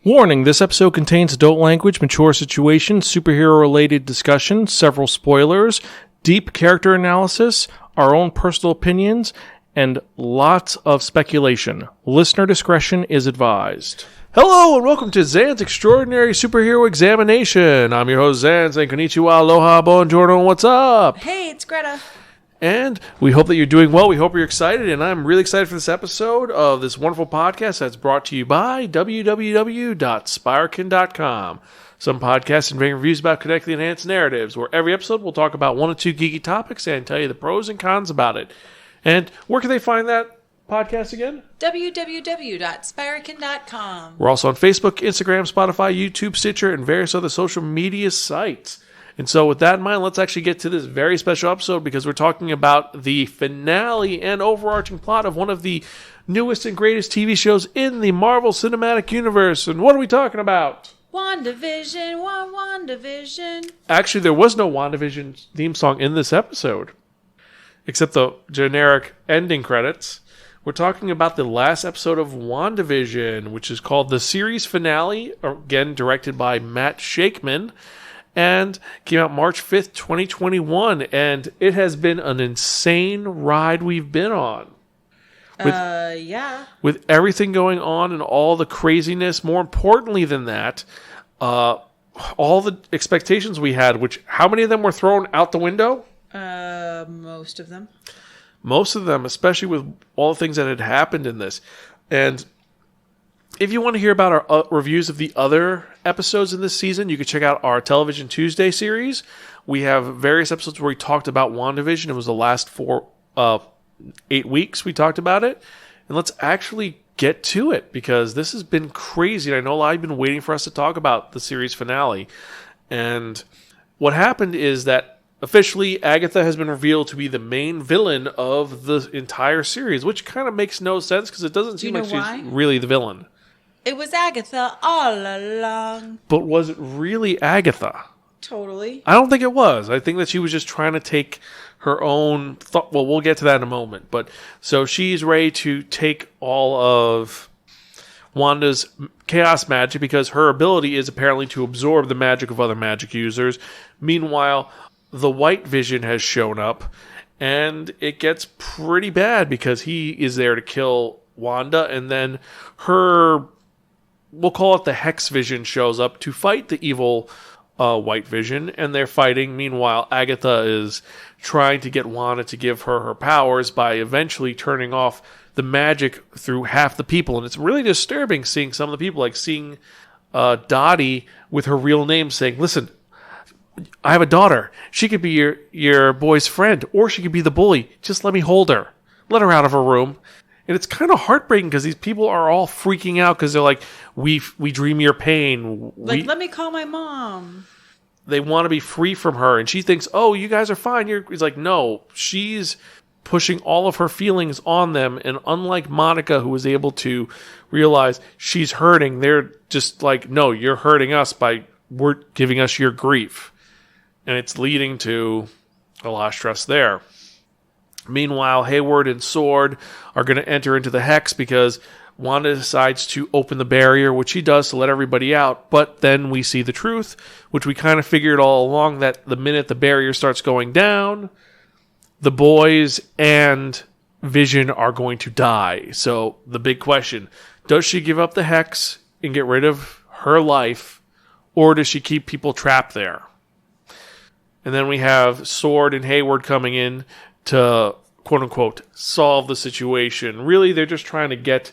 Warning, this episode contains adult language, mature situations, superhero-related discussion, several spoilers, deep character analysis, our own personal opinions, and lots of speculation. Listener discretion is advised. Hello and welcome to Zan's Extraordinary Superhero Examination. I'm your host, Zan, saying konnichiwa, aloha, buongiorno, what's up? Hey, it's Gretta. And we hope that you're doing well. We hope you're excited. And I'm really excited for this episode of this wonderful podcast that's brought to you by www.spiraken.com. Some podcasts and reviews about connecting enhanced narratives, where every episode we'll talk about one or two geeky topics and tell you the pros and cons about it. And where can they find that podcast again? www.spiraken.com. We're also on Facebook, Instagram, Spotify, YouTube, Stitcher, and various other social media sites. And so with that in mind, let's actually get to this very special episode because we're talking about the finale and overarching plot of one of the newest and greatest TV shows in the Marvel Cinematic Universe. And what are we talking about? Wandavision, Wandavision. Actually, there was no Wandavision theme song in this episode, except the generic ending credits. We're talking about the last episode of Wandavision, which is called the series finale, again directed by Matt Shakman, and came out March 5th, 2021. And it has been an insane ride we've been on. Yeah. With everything going on and all the craziness, more importantly than that, all the expectations we had, which, how many of them were thrown out the window? Most of them. Most of them, especially with all the things that had happened in this. And if you want to hear about our reviews of the other episodes in this season, you can check out our Television Tuesday series. We have various episodes where we talked about WandaVision. It was the last 8 weeks we talked about it. And let's actually get to it because this has been crazy. And I know a lot of you have been waiting for us to talk about the series finale. And what happened is that officially, Agatha has been revealed to be the main villain of the entire series, which kind of makes no sense because it doesn't seem like she's really the villain. It was Agatha all along. But was it really Agatha? Totally. I don't think it was. I think that she was just trying to take her own thought. Well, we'll get to that in a moment. But so she's ready to take all of Wanda's chaos magic because her ability is apparently to absorb the magic of other magic users. Meanwhile, the White Vision has shown up, and it gets pretty bad because he is there to kill Wanda, and then her, we'll call it the Hex Vision, shows up to fight the evil White Vision, and they're fighting. Meanwhile, Agatha is trying to get Wanda to give her her powers by eventually turning off the magic through half the people, and it's really disturbing seeing some of the people, like seeing Dottie with her real name saying, listen, I have a daughter. She could be your boy's friend, or she could be the bully. Just let me hold her. Let her out of her room. And it's kind of heartbreaking because these people are all freaking out because they're like, we dream your pain. Let me call my mom. They want to be free from her. And she thinks, oh, you guys are fine. It's like, no, she's pushing all of her feelings on them. And unlike Monica, who was able to realize she's hurting, they're just like, no, you're hurting us by giving us your grief. And it's leading to a lot of stress there. Meanwhile, Hayward and Sword are going to enter into the Hex because Wanda decides to open the barrier, which she does to let everybody out. But then we see the truth, which we kind of figured all along, that the minute the barrier starts going down, the boys and Vision are going to die. So the big question, does she give up the Hex and get rid of her life, or does she keep people trapped there? And then we have Sword and Hayward coming in to, quote-unquote, solve the situation. Really, they're just trying to get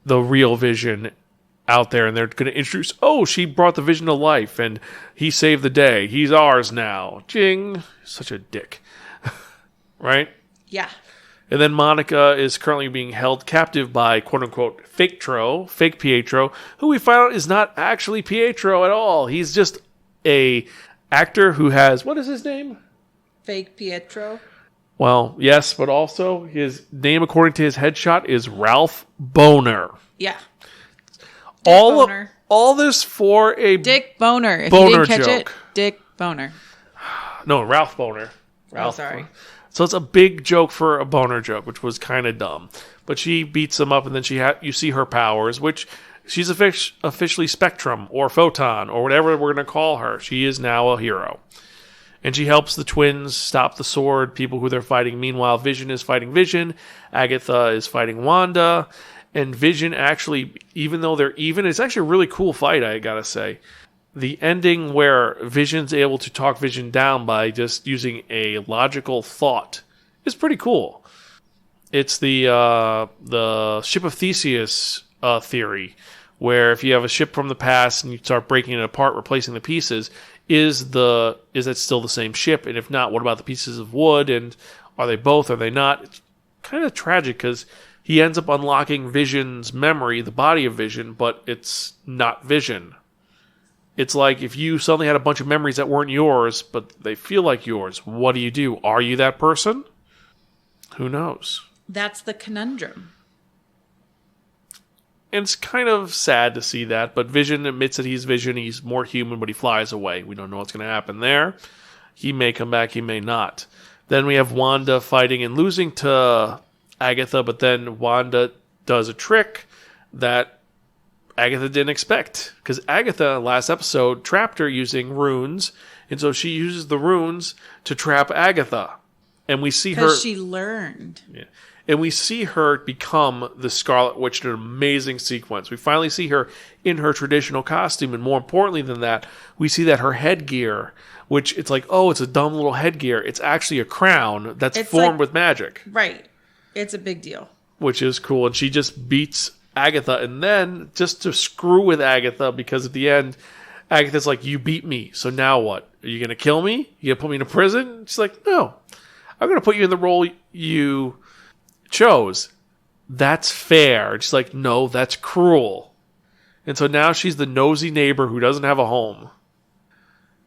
the real Vision out there, and they're going to introduce, oh, she brought the Vision to life, and he saved the day. He's ours now. Jing. Such a dick. Right? Yeah. And then Monica is currently being held captive by, quote-unquote, fake Pietro, who we find out is not actually Pietro at all. He's just a actor who has, what is his name? Fake Pietro. Well, yes, but also his name, according to his headshot, is Ralph Boner. Yeah. All this for a Dick Boner. If Boner you didn't catch joke. it, Dick Boner. No, Ralph Boner. Sorry. So it's a big joke for a boner joke, which was kind of dumb. But she beats him up, and then you see her powers, which she's officially Spectrum or Photon or whatever we're going to call her. She is now a hero. And she helps the twins stop the sword, people who they're fighting. Meanwhile, Vision is fighting Vision. Agatha is fighting Wanda. And Vision actually, even though they're even, it's actually a really cool fight, I gotta say. The ending where Vision's able to talk Vision down by just using a logical thought is pretty cool. It's the ship of Theseus theory, where if you have a ship from the past and you start breaking it apart, replacing the pieces, is it still the same ship? And if not, what about the pieces of wood? And are they both? Are they not? It's kind of tragic because he ends up unlocking Vision's memory, the body of Vision, but it's not Vision. It's like if you suddenly had a bunch of memories that weren't yours, but they feel like yours. What do? Are you that person? Who knows? That's the conundrum. And it's kind of sad to see that, but Vision admits that he's Vision. He's more human, but he flies away. We don't know what's going to happen there. He may come back, he may not. Then we have Wanda fighting and losing to Agatha, but then Wanda does a trick that Agatha didn't expect. Because Agatha, last episode, trapped her using runes, and so she uses the runes to trap Agatha. And we see her... Because she learned. Yeah. And we see her become the Scarlet Witch in an amazing sequence. We finally see her in her traditional costume. And more importantly than that, we see that her headgear, which it's like, oh, it's a dumb little headgear. It's actually a crown that's formed with magic. Right. It's a big deal. Which is cool. And she just beats Agatha. And then just to screw with Agatha, because at the end, Agatha's like, you beat me. So now what? Are you going to kill me? You going to put me in a prison? She's like, no. I'm going to put you in the role you chose. That's fair. And she's like, no, that's cruel. And so now she's the nosy neighbor who doesn't have a home.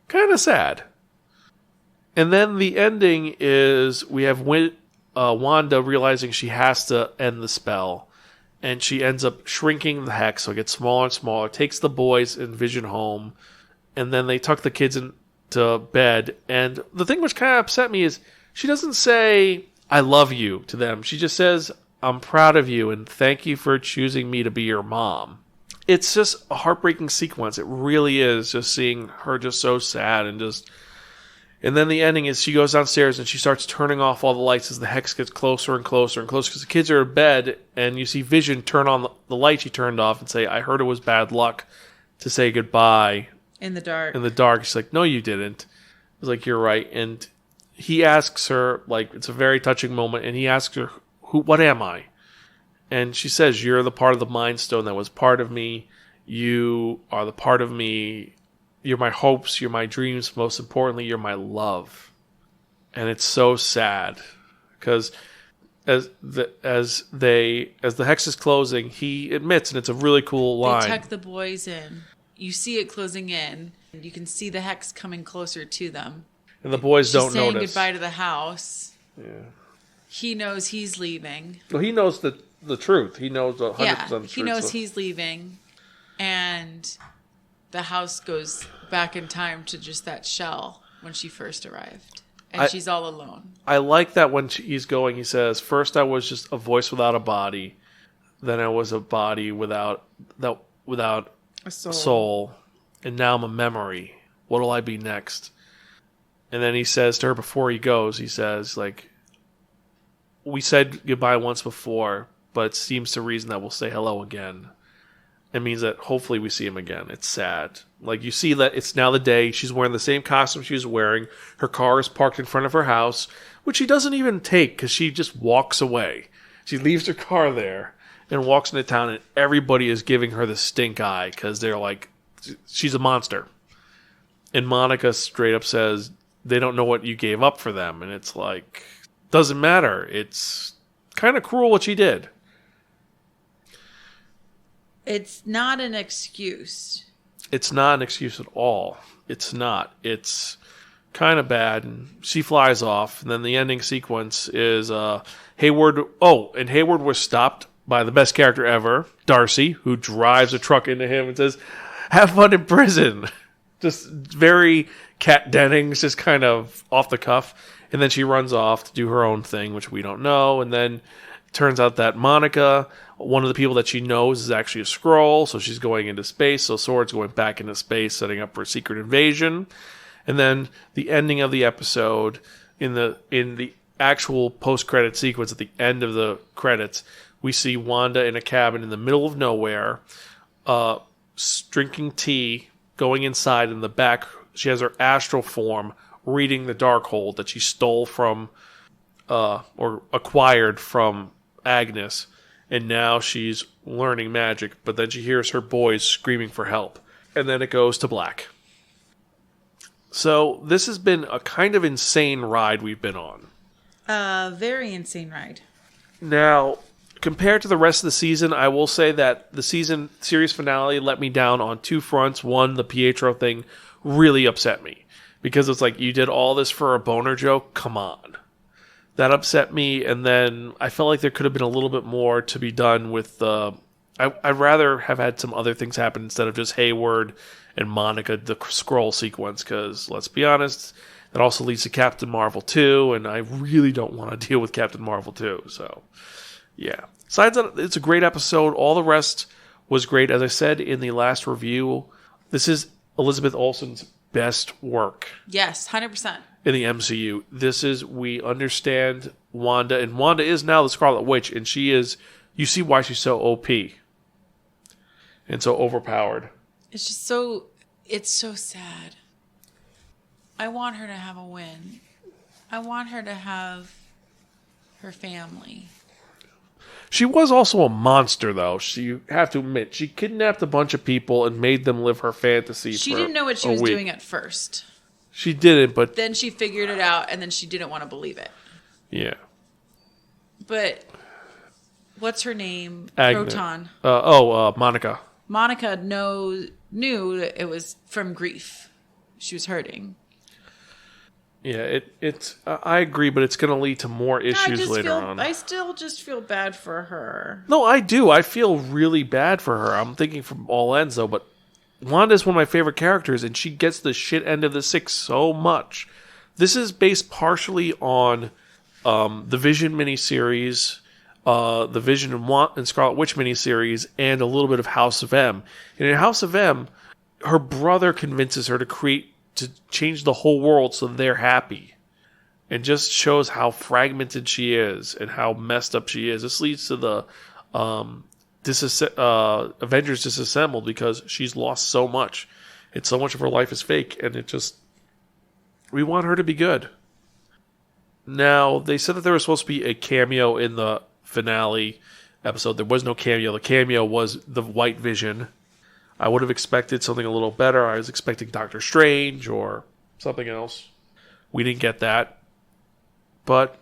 Kind of sad. And then the ending is we have Wanda realizing she has to end the spell. And she ends up shrinking the hex, so it gets smaller and smaller, takes the boys and Vision home, and then they tuck the kids into bed. And the thing which kind of upset me is she doesn't say, I love you to them. She just says, I'm proud of you and thank you for choosing me to be your mom. It's just a heartbreaking sequence. It really is, just seeing her just so sad and just... And then the ending is she goes downstairs and she starts turning off all the lights as the hex gets closer and closer and closer because the kids are in bed and you see Vision turn on the light she turned off and say, I heard it was bad luck to say goodbye. In the dark. In the dark. She's like, no, you didn't. I was like, you're right. And he asks her, like, it's a very touching moment, and he asks her, what am I? And she says, you're the part of the Mind Stone that was part of me. You are the part of me. You're my hopes. You're my dreams. Most importantly, you're my love. And it's so sad because as the hex is closing, he admits, and it's a really cool line. They tuck the boys in. You see it closing in. You can see the hex coming closer to them. And the boys don't saying notice. Goodbye to the house. Yeah. He knows he's leaving. Well, he knows the truth. He knows 100% the truth. He knows he's leaving. And the house goes back in time to just that shell when she first arrived. And she's all alone. I like that when he's going, he says, first I was just a voice without a body. Then I was a body without a soul. And now I'm a memory. What'll I be next? And then he says to her before he goes, he says, like, we said goodbye once before, but it seems to reason that we'll say hello again. It means that hopefully we see him again. It's sad. Like, you see that it's now the day. She's wearing the same costume she was wearing. Her car is parked in front of her house, which she doesn't even take because she just walks away. She leaves her car there and walks into town, and everybody is giving her the stink eye because they're like, she's a monster. And Monica straight up says, they don't know what you gave up for them. And it's like, doesn't matter. It's kind of cruel what she did. It's not an excuse. It's not an excuse at all. It's not. It's kind of bad. And she flies off. And then the ending sequence is Hayward. Oh, and Hayward was stopped by the best character ever, Darcy, who drives a truck into him and says, have fun in prison. Just very Kat Dennings, just kind of off the cuff. And then she runs off to do her own thing, which we don't know. And then turns out that Monica, one of the people that she knows, is actually a Skrull, so she's going into space. So Sword's going back into space, setting up for a secret invasion. And then the ending of the episode, in the actual post-credit sequence at the end of the credits, we see Wanda in a cabin in the middle of nowhere, drinking tea, going inside. In the back, she has her astral form reading the Darkhold that she stole from, or acquired from Agnes. And now she's learning magic, but then she hears her boys screaming for help. And then it goes to black. So this has been a kind of insane ride we've been on. Very insane ride. Now, compared to the rest of the season, I will say that the series finale let me down on two fronts. One, the Pietro thing really upset me. Because it's like, you did all this for a boner joke? Come on. That upset me, and then I felt like there could have been a little bit more to be done with I'd rather have had some other things happen instead of just Hayward and Monica, the scroll sequence, because let's be honest, that also leads to Captain Marvel 2, and I really don't want to deal with Captain Marvel 2, so yeah. Besides that, it's a great episode. All the rest was great. As I said in the last review, this is Elizabeth Olsen's best work. Yes, 100%. In the MCU. We understand Wanda, and Wanda is now the Scarlet Witch, and you see why she's so OP. And so overpowered. It's so sad. I want her to have a win. I want her to have her family. She was also a monster, though. You have to admit, she kidnapped a bunch of people and made them live her fantasy. She didn't know what she was doing at first. She didn't, but then she figured it out, and then she didn't want to believe it. Yeah. But what's her name? Agnes. Proton. Monica. Monica knew it was from grief. She was hurting. Yeah, I agree, but it's going to lead to more issues later on. I still just feel bad for her. No, I do. I feel really bad for her. I'm thinking from all ends, though, but Wanda's one of my favorite characters, and she gets the shit end of the stick so much. This is based partially on the Vision miniseries, the Vision and Scarlet Witch miniseries, and a little bit of House of M. And in House of M, her brother convinces her to change the whole world so they're happy. And just shows how fragmented she is and how messed up she is. This leads to the Avengers disassembled because she's lost so much. And so much of her life is fake. And we want her to be good. Now, they said that there was supposed to be a cameo in the finale episode. There was no cameo. The cameo was the White Vision. I would have expected something a little better. I was expecting Doctor Strange or something else. We didn't get that. But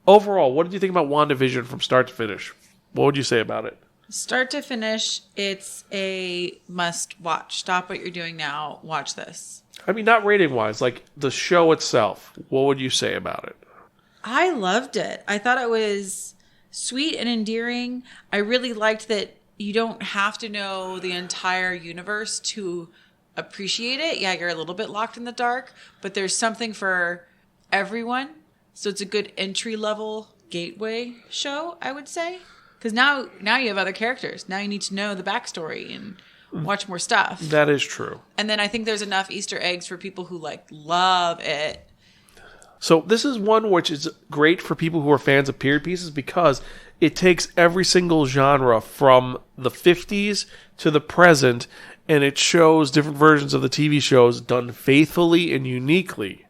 overall, what did you think about WandaVision from start to finish? What would you say about it? Start to finish, it's a must watch. Stop what you're doing now. Watch this. I mean, not rating-wise. Like, the show itself. What would you say about it? I loved it. I thought it was sweet and endearing. I really liked that you don't have to know the entire universe to appreciate it. Yeah, you're a little bit locked in the dark, but there's something for everyone. So it's a good entry-level gateway show, I would say. Because now you have other characters. Now you need to know the backstory and watch more stuff. That is true. And then I think there's enough Easter eggs for people who love it. So this is one which is great for people who are fans of period pieces because it takes every single genre from the 50s to the present, and it shows different versions of the TV shows done faithfully and uniquely.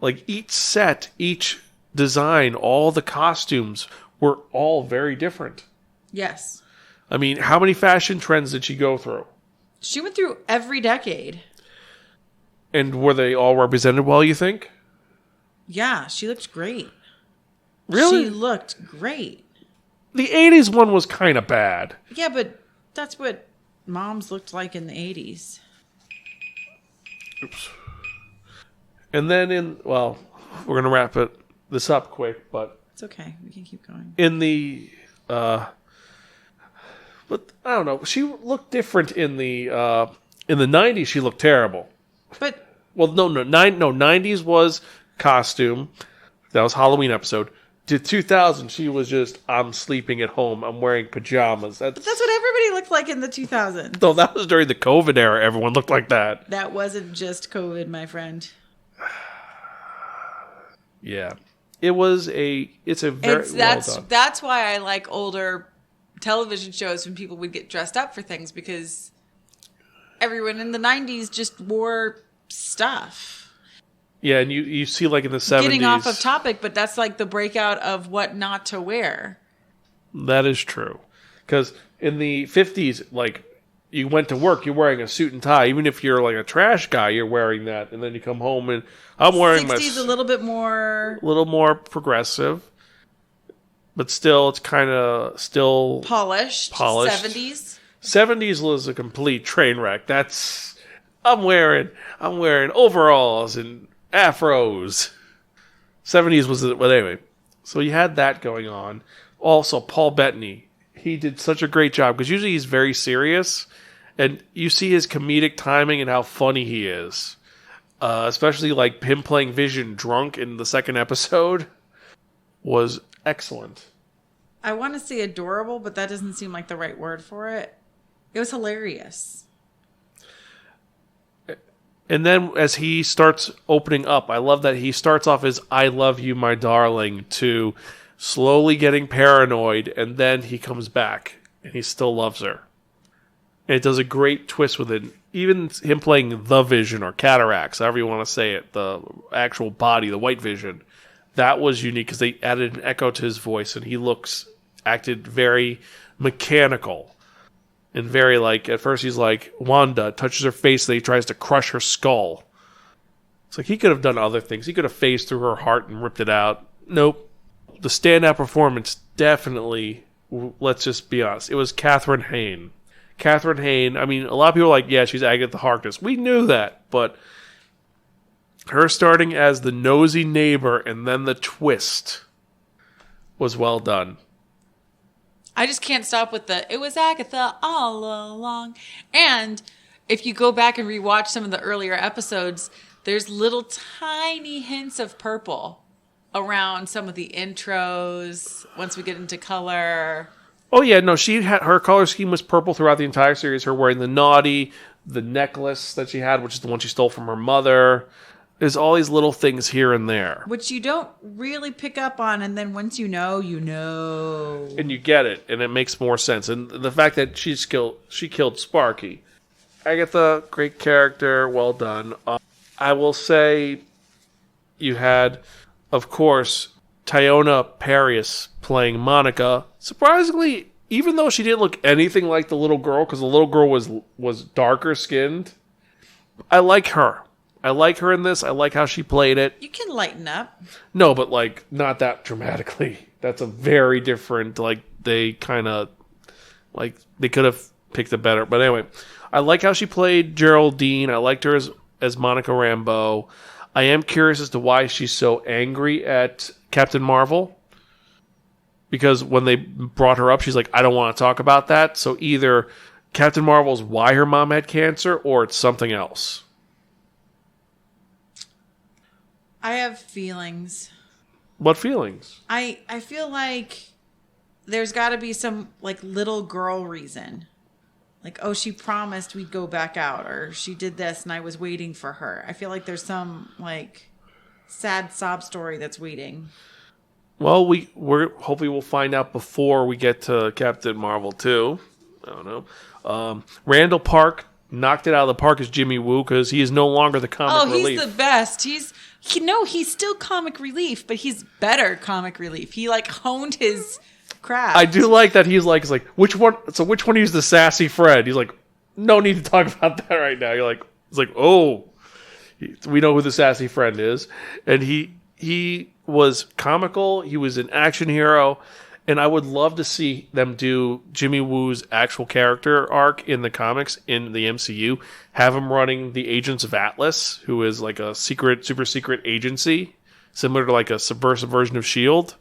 Like each set, each design, all the costumes were all very different. Yes. I mean, how many fashion trends did she go through? She went through every decade. And were they all represented well, you think? Yeah, she looked great. Really? She looked great. The 80s one was kind of bad. Yeah, but that's what moms looked like in the 80s. Oops. And then we're going to wrap this up quick, but... It's okay. We can keep going. In the... but I don't know. She looked different in the 90s. She looked terrible. But... Well, no. 90s was costume. That was Halloween episode. To 2000, she was just, I'm sleeping at home. I'm wearing pajamas. But that's what everybody looked like in the 2000s. No, that was during the COVID era. Everyone looked like that. That wasn't just COVID, my friend. Yeah. It's a very well done. That's why I like older television shows when people would get dressed up for things, because everyone in the 90s just wore stuff. Yeah, and you see like in the 70s. Getting off of topic, but that's like the breakout of what not to wear. That is true. Because in the 50s, like, you went to work, you're wearing a suit and tie. Even if you're like a trash guy, you're wearing that. And then you come home and I'm wearing 60s a little bit more... A little more progressive. But still, it's kind of still... Polished. 70s. 70s was a complete train wreck. I'm wearing overalls and afros. 70s was it? Well, anyway. So you had that going on. Also, Paul Bettany. He did such a great job because usually he's very serious. And you see his comedic timing and how funny he is. Especially like him playing Vision drunk in the second episode was excellent. I want to say adorable, but that doesn't seem like the right word for it. It was hilarious. And then as he starts opening up, I love that he starts off as I love you, my darling, to slowly getting paranoid, and then he comes back and he still loves her. And it does a great twist with it. Even him playing the Vision or Cataracts, however you want to say it, the actual body, the white Vision, that was unique because they added an echo to his voice, and he acted very mechanical. And very like, at first he's like, Wanda touches her face, then he tries to crush her skull. It's like he could have done other things. He could have phased through her heart and ripped it out. Nope. The standout performance, definitely, let's just be honest, it was Catherine Hayne. Catherine Hayne, I mean, a lot of people are like, yeah, she's Agatha Harkness. We knew that, but her starting as the nosy neighbor and then the twist was well done. I just can't stop with it was Agatha all along. And if you go back and rewatch some of the earlier episodes, there's little tiny hints of purple around some of the intros once we get into color. Oh yeah, no, her color scheme was purple throughout the entire series. Her wearing the naughty, the necklace that she had, which is the one she stole from her mother. There's all these little things here and there. Which you don't really pick up on, and then once you know, you know. And you get it, and it makes more sense. And the fact that she killed Sparky. Agatha, great character, well done. I will say you had, of course, Teyonah Parris playing Monica. Surprisingly, even though she didn't look anything like the little girl, because the little girl was darker skinned, I like her. I like her in this. I like how she played it. You can lighten up. No, but like not that dramatically. That's a very different, like they kind of, like they could have picked a better. But anyway, I like how she played Geraldine. I liked her as Monica Rambeau. I am curious as to why she's so angry at Captain Marvel. Because when they brought her up, she's like, I don't want to talk about that. So either Captain Marvel's why her mom had cancer or it's something else. I have feelings. What feelings? I feel like there's got to be some like little girl reason. Like, oh, she promised we'd go back out, or she did this and I was waiting for her. I feel like there's some like sad sob story that's waiting. Well, we're hopefully we'll find out before we get to Captain Marvel 2. I don't know. Randall Park knocked it out of the park as Jimmy Woo because he is no longer the comic relief. Oh, he's the best. He's still comic relief, but he's better comic relief. He like honed his craft. I do like that he's like which one? So which one is the sassy friend? He's like, no need to talk about that right now. You're like, it's like, oh, we know who the sassy friend is, and he was comical. He was an action hero. And I would love to see them do Jimmy Woo's actual character arc in the comics in the MCU. Have him running the Agents of Atlas, who is like a super secret agency, similar to like a subversive version of S.H.I.E.L.D.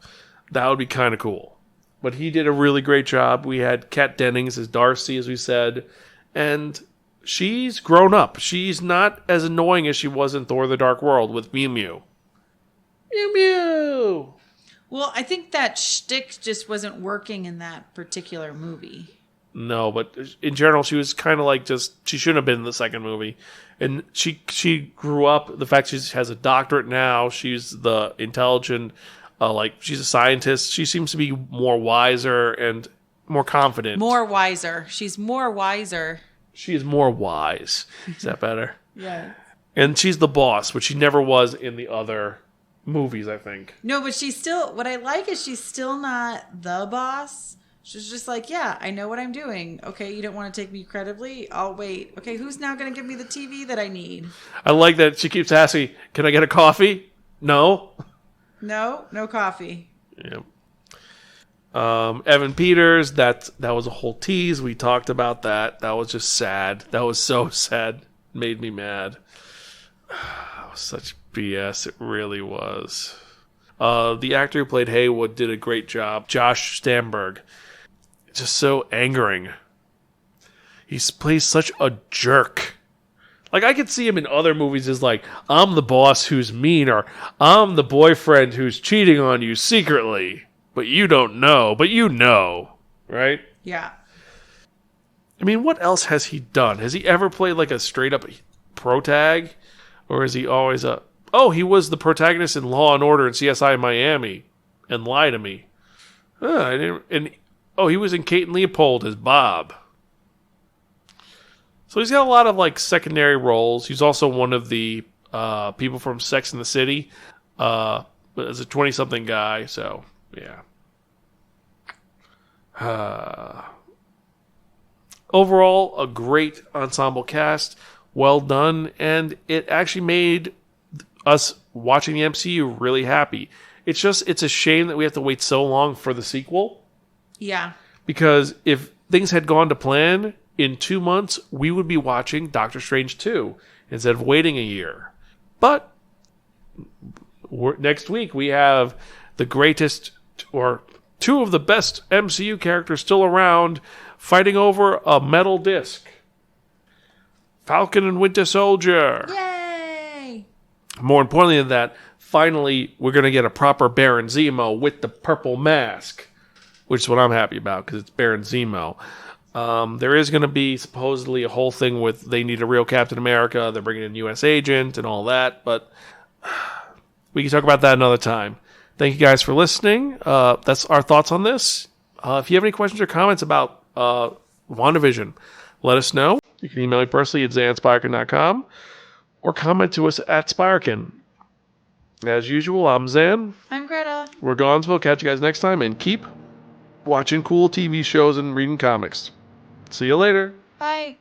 That would be kind of cool. But he did a really great job. We had Kat Dennings as Darcy, as we said. And she's grown up. She's not as annoying as she was in Thor: The Dark World with Mew Mew. Mew Mew! Well, I think that shtick just wasn't working in that particular movie. No, but in general, she was kind of like she shouldn't have been in the second movie. And she grew up, the fact she has a doctorate now, she's the intelligent, she's a scientist. She seems to be more wiser and more confident. More wiser. She's more wiser. She is more wise. Is that better? Yeah. And she's the boss, which she never was in the other movies, I think. No, but she's still, what I like is she's still not the boss. She's just like, yeah, I know what I'm doing. Okay, you don't want to take me credibly? I'll wait. Okay, who's now going to give me the TV that I need? I like that she keeps asking, can I get a coffee? No. No coffee. Yeah. Evan Peters, that was a whole tease. We talked about that. That was just sad. That was so sad. Made me mad. That was such BS. It really was. The actor who played Haywood did a great job. Josh Stamberg. Just so angering. He plays such a jerk. Like, I could see him in other movies as like, I'm the boss who's mean, or I'm the boyfriend who's cheating on you secretly. But you don't know. But you know. Right? Yeah. I mean, what else has he done? Has he ever played like a straight up protag? Or is he always a... Oh, he was the protagonist in Law and Order and CSI Miami. And Lie to Me. I didn't... And... Oh, he was in Kate and Leopold as Bob. So he's got a lot of like secondary roles. He's also one of the people from Sex and the City, but as a 20-something guy. So yeah. Overall, a great ensemble cast, well done, and it actually made us watching the MCU really happy. It's a shame that we have to wait so long for the sequel. Yeah. Because if things had gone to plan, in 2 months, we would be watching Doctor Strange 2 instead of waiting a year. But next week, we have the greatest, or two of the best MCU characters still around, fighting over a metal disc. Falcon and Winter Soldier. Yay! More importantly than that, finally, we're going to get a proper Baron Zemo with the purple mask. Which is what I'm happy about, because it's Baron Zemo. There is going to be supposedly a whole thing with they need a real Captain America, they're bringing in U.S. Agent and all that, but we can talk about that another time. Thank you guys for listening. That's our thoughts on this. If you have any questions or comments about WandaVision, let us know. You can email me personally at zanspiraken.com or comment to us at Spiraken. As usual, I'm Zan. I'm Greta. We're Gonzville. Catch you guys next time, and keep watching cool TV shows and reading comics. See you later. Bye.